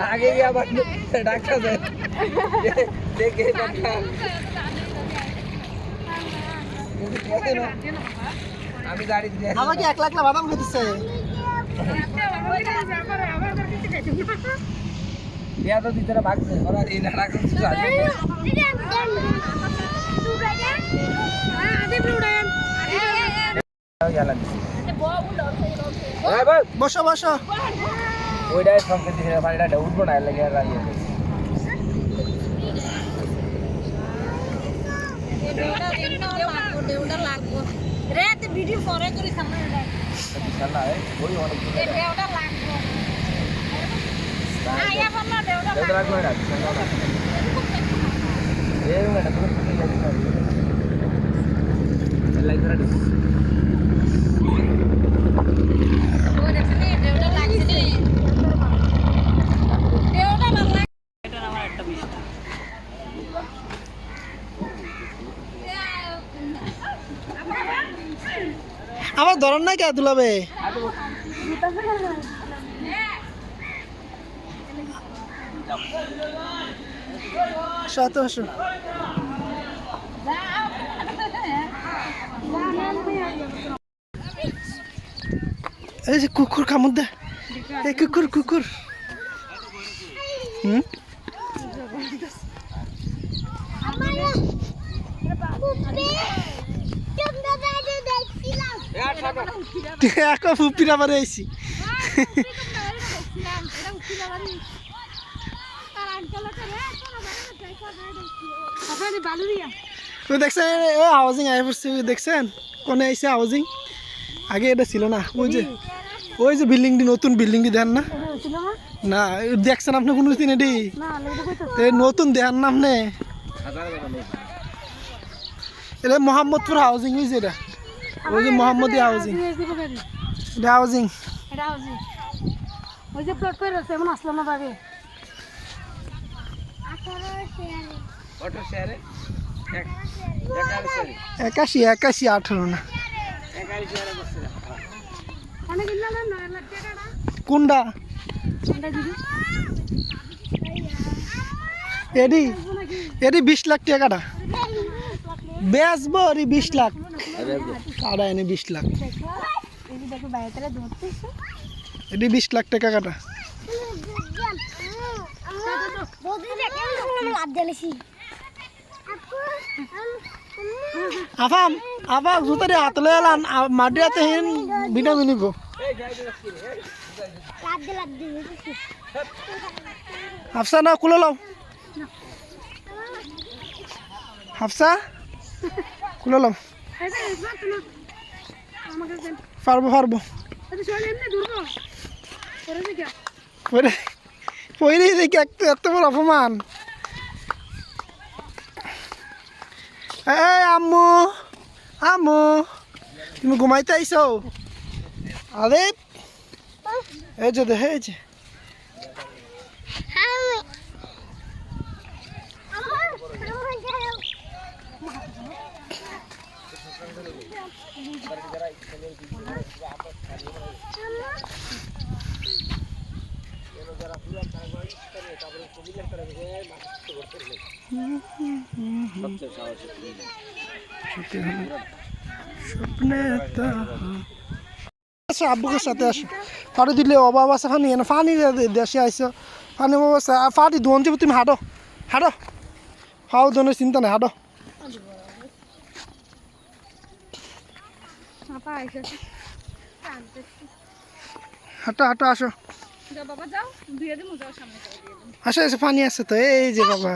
আগে গিয়ে আবার ডাক্তার দেখে আমি গাড়ি আমাকে 1 লাখ বাদাম খেতেছে বিয়া তো দিতে ভাগছে ওরা এই না রাখছে বসো বসো ওইটাই সঙ্গে দিকে পানিটা উঠবো না লাগে আর ভিডিও পরে করি সামনে ওই অনেক লাগবো আয়া বললো দেউটা লাগবে না এই মেটা তুমি লাইক করে দিও ওরে সনে দেউটা লাগছে রে দেউটা ভালো লাগে এটা আমার একটা বিষয় আমার ধরন নাই কে দুলাবে শত শত এই যে কুকুর কামড় দে এই কুকুর কুকুর এখন ফুপির আবার আইছি দেখছেন হাউজিং আই পড়ছে দেখছেন কোনে আইসে হাউজিং আগে এটা ছিল না ওই যে বিল্ডিংটি নতুন বিল্ডিংটি দেন না না দেখছেন আপনি কোনো দিন এটি নতুন দেন না আপনি এটা মোহাম্মদপুর হাউজিং হয়েছে এটা ওই যে মোহাম্মদী হাউজিং এটা হাউজিং ওই যে প্লট করে আছে এমন আসলো না ভাবে 81 না কোনটা এডি 20 লাখ টাকাটা বেচবো 20 লাখ কাটা এনে 20 লাখ এটি 20 লাখ টাকা কাটা আফাম আফাম জুতারে হাত লয়ে এলাম মাটি হাতে হেন ভিটামিন নিব হাফসা না খুলে লাও হাফসা খুলে লাও পারবো পারবো পরে দেখি এত বড় অপমান এই আম্মু আম্মু তুমি ঘুমাইতে আইছো আরে এই যে দেখে এই যে আব্বুকের সাথে আসো ফাড়ি দিলে অভাব আছে ফানি ফানি দেশে আইসো ফানি অভাব আছে ফাড়ি দোন যাবো তুমি হাঁটো হাঁটো খাও দোনের চিন্তা নেই হাঁটো হাঁটো হাঁটো আসো আসো এসে পানি আছে তো এই যে বাবা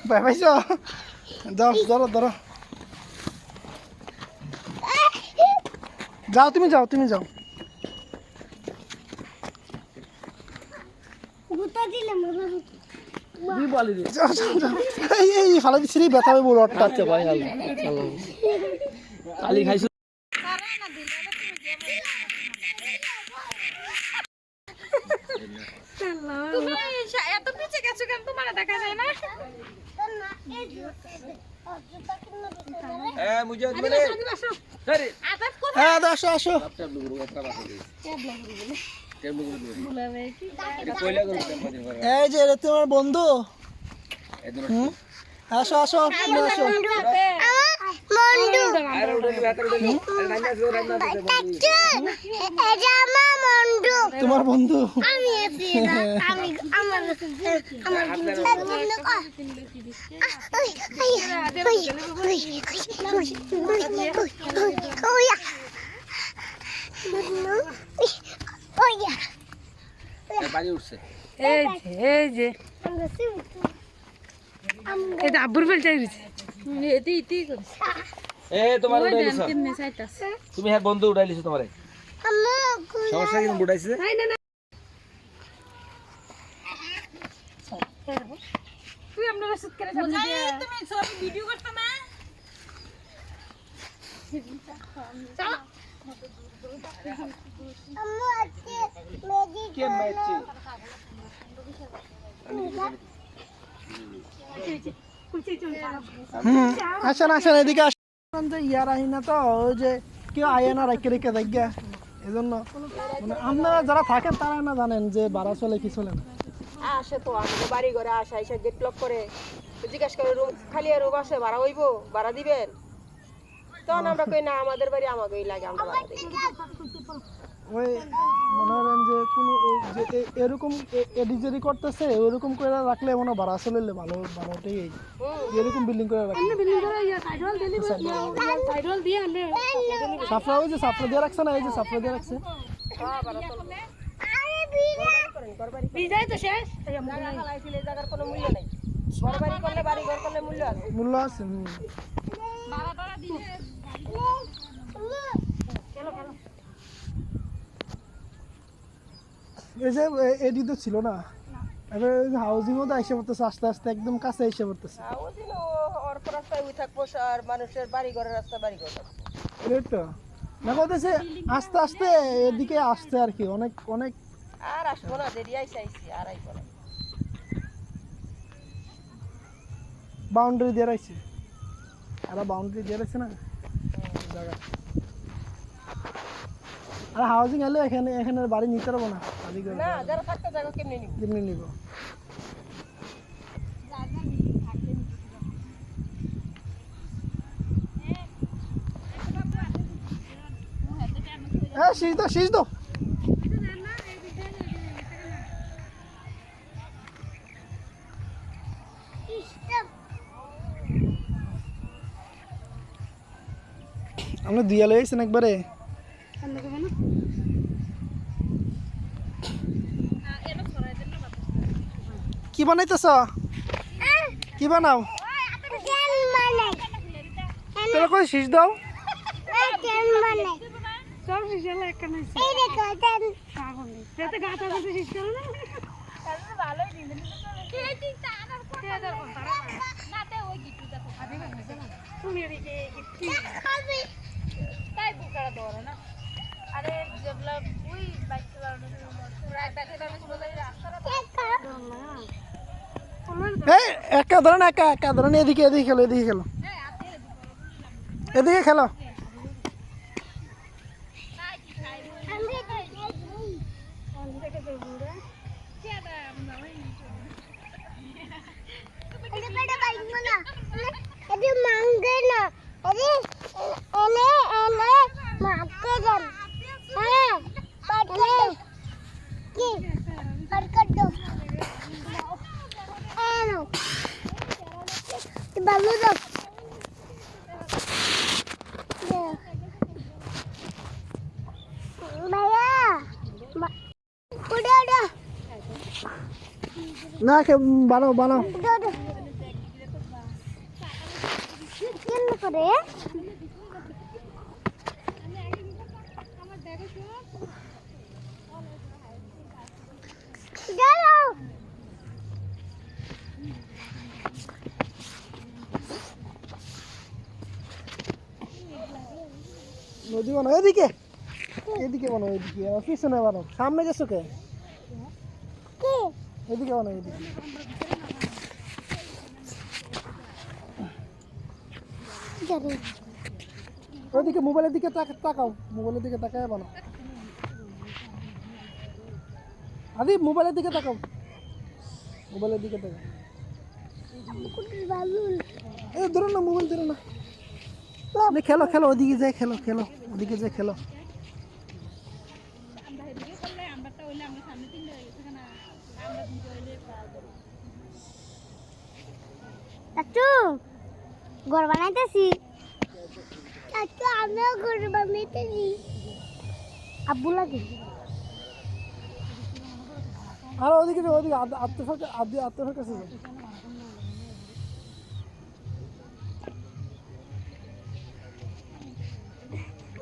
ভয় পাইছ যাও ধরো ধরো যাও তুমি যাও যাও, যাও, যাও। এই ফালা দিচ্ছি ব্যথা হবে বড় অট্টা আচ্ছা ভাই আল্লাহ কালি খাইছো তুমি এত পিছে গেছো কেন তোমার দেখা যায় না মুঝে মানে আরে আদাব কো হ্যাঁ আসো আসো ট্যাবলু গুলো একটা বাসা দিই ট্যাবলু গুলো বুলাবে কি এটা কইলা গুলো টেম্পারেচার করে এই যে এটা তোমার বন্ধু এদিন আসো আসো তুমি আসো আরে উঠে ভেতরে উঠে রান্না করে রান্না করতে তোমার বন্ধু পানি উঠছে এই যে এটা আব্বুর ফেল চাই দিছে এটি ইতি করছে এ তোমার উঠাই দিছ কেমনে চাইতাছ তুমি হ্যাঁ বন্ধু উঠাই লিছো তোমারে সমস্যা কি উঠাইছে তুই আপনারা সুত করে যাবে তুমি সব ভিডিও করতে না কে ম্যাচি আসেন আসেন এদিকে আসেন যে ইয়ার আহি না তো ওই যে কেউ আয় না রেখে রেখে দেখবে এজন্য মানে আপনারা যারা থাকেন তারা না জানেন যে ভাড়া চলে কি চলে না আসে তো আমাদের বাড়ি ঘরে আসা এসে গেট লক করে জিজ্ঞাসা করে রুম খালি রুম আসে ভাড়া হইব ভাড়া দিবেন তখন আমরা কই না আমাদের বাড়ি আমাকেই লাগে আমরা ভাড়া দিই ওই মনে করেন যে কোনো ওই যে এরকম এডিজারি করতেছে ওইরকম করে রাখলে মনে হয় ভাড়া চলে ভালো ভালোটাই এরকম বিল্ডিং করে রাখলে বিল্ডিং করে ইয়া সাইডওয়াল দিলি সাইডওয়াল দিয়ে আনলে সাফরা ওই যে সাফরা দিয়ে রাখছে না এই যে সাফরা দিয়ে রাখছে বিজাই তো শেষ জায়গা খালাইছিল এই জায়গার কোনো মূল্য নাই ঘর বাড়ি করলে বাড়ি ঘর করলে মূল্য আছে মূল্য আছে ভাড়া টাড়া দিলে এই যে এডি তো ছিল না এবার হাউজিংও তো এসে পড়তেছে আস্তে আস্তে একদম কাছে এসে পড়তেছে ওদিন ওর রাস্তায় উই থাকবো আর মানুষের বাড়ি ঘরের রাস্তা বাড়ি ঘর এই তো না বলতেছে আস্তে আস্তে এদিকে আসছে আর কি অনেক অনেক আর আসবো না দেরি আইসি আর আইবো না বাউন্ডারি দিয়ে রাখছে আর বাউন্ডারি দিয়ে রাখছে না জায়গা আর হাউজিং এলে এখানে এখানে বাড়ি নিতে পারবো না বাড়ি করে না যারা থাকতে জায়গা কেমনে নিব কেমনি নিব হ্যাঁ শীষ দাও আমরা দিয়ালে এসেছেন একবারে কি বানাইতেছ কি বানাও তোরা কই শীষ দাও সব শিশালা একখানে যাতে গাছ আছে শেষ করে না ভালোই দিন তুমি এদিকে তাই বুকারা ধরে না আরে যেগুলা ওই বাইক চালানো ব্যাকে এই একা ধরেন একা একা ধরেন এদিকে এদিকে খেলো এদিকে খেলো এদিকে খেলো Balu dong. Baya. Udah. না বানাও বানাও Udah. Chicken করে Galo. ওদিকে বানাও, এদিকে এদিকে বানাও, এদিকে আমার পিছনে বানাও, সামনে গেছো কে? এদিকে বানাও, এদিকে। ওইদিকে মোবাইলের দিকে তাকাও, মোবাইলের দিকে তাকায় বানাও। আদি মোবাইলের দিকে তাকাও, মোবাইলের দিকে তাকাও। এই ধরো না, মোবাইল ধরো না। খেলো খেলো, ওদিকে যাই খেলো, খেলো ওদিকে যাই খেলো। চাচু ঘর বানাইতেছি। চাচু আমিও ঘর বানাইতেছি। আব্বু লাগে আর ওদিকে যাও, ওদিকে আত্মসার কাছে যাও।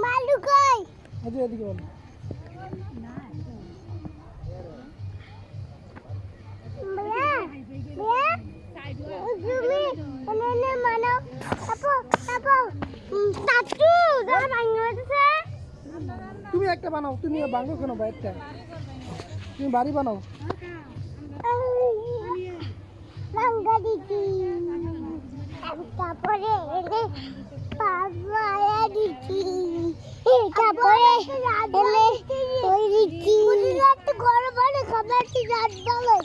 মালু কই? আচ্ছা এদিকে বলো। ভাইয়া ভাইয়া তুমি এনে মানো আপু আপু চাচু যা বানাইতেছে। তুমি একটা বানাও, তুমি বাঙ্গো কেন বাইরটা? তুমি বাড়ি বানাও। বাঙ্গা দিছি তারপরে এনে পাওয়া দিছি, তারপরে এনে ওই দিছি রাত গরম মানে খাবার কি রাত দাও।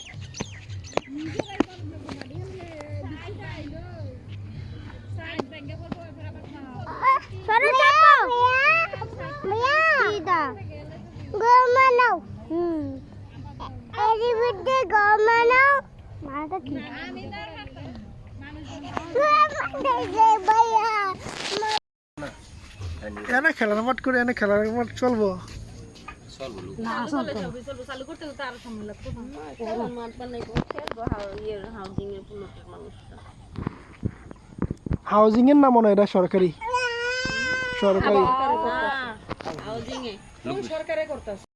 সরো চাপো মিয়া দিদা গরম নাও। এরি বিদ্যে গরম নাও মাটা কি ভাইয়া এনে খেলার মাঠ করে, এনে খেলার মাঠ চলবো। হাউজিং এর নাম মনে হয় এটা সরকারি, সরকারি সরকারে করতেছে।